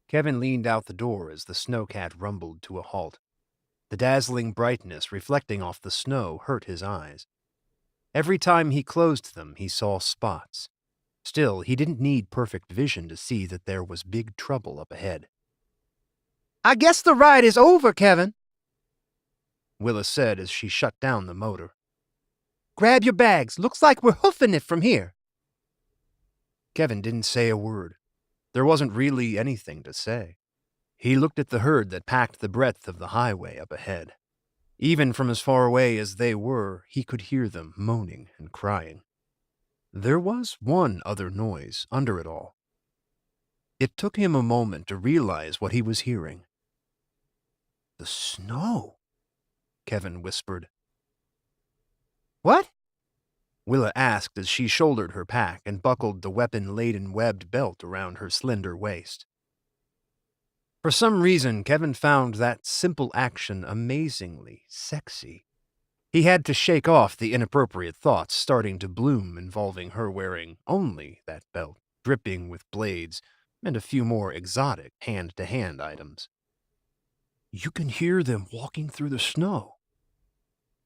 Kevin leaned out the door as the snowcat rumbled to a halt. The dazzling brightness reflecting off the snow hurt his eyes. Every time he closed them, he saw spots. Still, he didn't need perfect vision to see that there was big trouble up ahead. "I guess the ride is over, Kevin," Willa said as she shut down the motor. "Grab your bags. Looks like we're hoofing it from here." Kevin didn't say a word. There wasn't really anything to say. He looked at the herd that packed the breadth of the highway up ahead. Even from as far away as they were, he could hear them moaning and crying. There was one other noise under it all. It took him a moment to realize what he was hearing. "The snow," Kevin whispered. "What?" Willa asked as she shouldered her pack and buckled the weapon-laden webbed belt around her slender waist. For some reason, Kevin found that simple action amazingly sexy. He had to shake off the inappropriate thoughts starting to bloom involving her wearing only that belt, dripping with blades, and a few more exotic hand-to-hand items. "You can hear them walking through the snow,"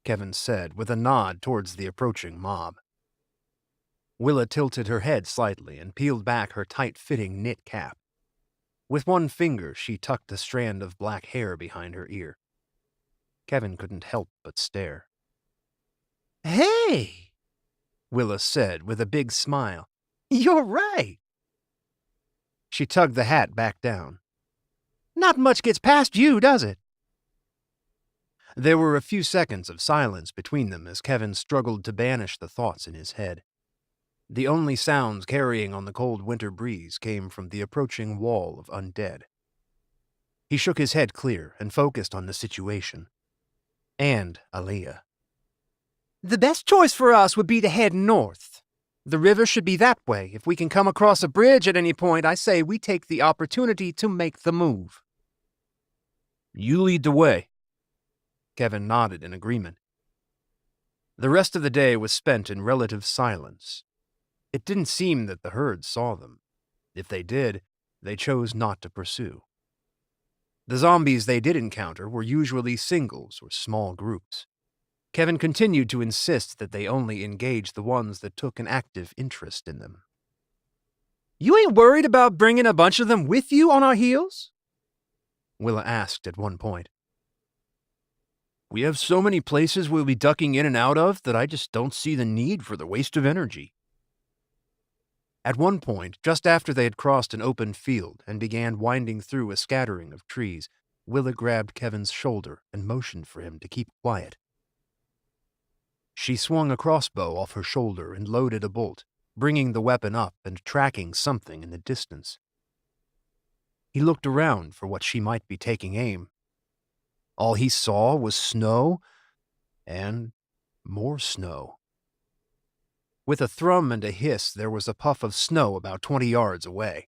Kevin said with a nod towards the approaching mob. Willa tilted her head slightly and peeled back her tight-fitting knit cap. With one finger, she tucked a strand of black hair behind her ear. Kevin couldn't help but stare. "Hey," Willa said with a big smile. "You're right." She tugged the hat back down. "Not much gets past you, does it?" There were a few seconds of silence between them as Kevin struggled to banish the thoughts in his head. The only sounds carrying on the cold winter breeze came from the approaching wall of undead. He shook his head clear and focused on the situation. And Aaliyah. "The best choice for us would be to head north. The river should be that way. If we can come across a bridge at any point, I say we take the opportunity to make the move." "You lead the way." Kevin nodded in agreement. The rest of the day was spent in relative silence. It didn't seem that the herd saw them. If they did, they chose not to pursue. The zombies they did encounter were usually singles or small groups. Kevin continued to insist that they only engage the ones that took an active interest in them. "You ain't worried about bringing a bunch of them with you on our heels?" Willa asked at one point. "We have so many places we'll be ducking in and out of that I just don't see the need for the waste of energy." At one point, just after they had crossed an open field and began winding through a scattering of trees, Willa grabbed Kevin's shoulder and motioned for him to keep quiet. She swung a crossbow off her shoulder and loaded a bolt, bringing the weapon up and tracking something in the distance. He looked around for what she might be taking aim. All he saw was snow and more snow. With a thrum and a hiss, there was a puff of snow about 20 yards away.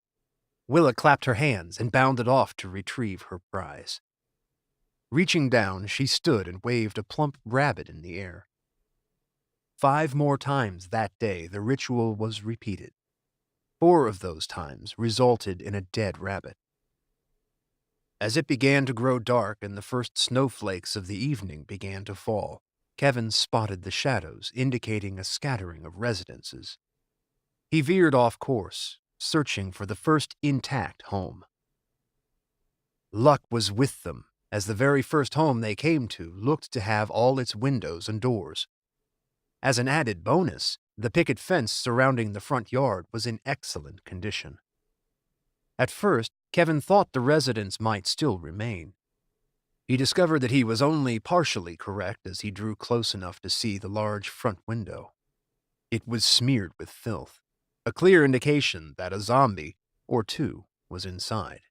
Willa clapped her hands and bounded off to retrieve her prize. Reaching down, she stood and waved a plump rabbit in the air. 5 more times that day, the ritual was repeated. 4 of those times resulted in a dead rabbit. As it began to grow dark and the first snowflakes of the evening began to fall, Kevin spotted the shadows, indicating a scattering of residences. He veered off course, searching for the first intact home. Luck was with them, as the very first home they came to looked to have all its windows and doors. As an added bonus, the picket fence surrounding the front yard was in excellent condition. At first, Kevin thought the residents might still remain. He discovered that he was only partially correct as he drew close enough to see the large front window. It was smeared with filth, a clear indication that a zombie or two was inside.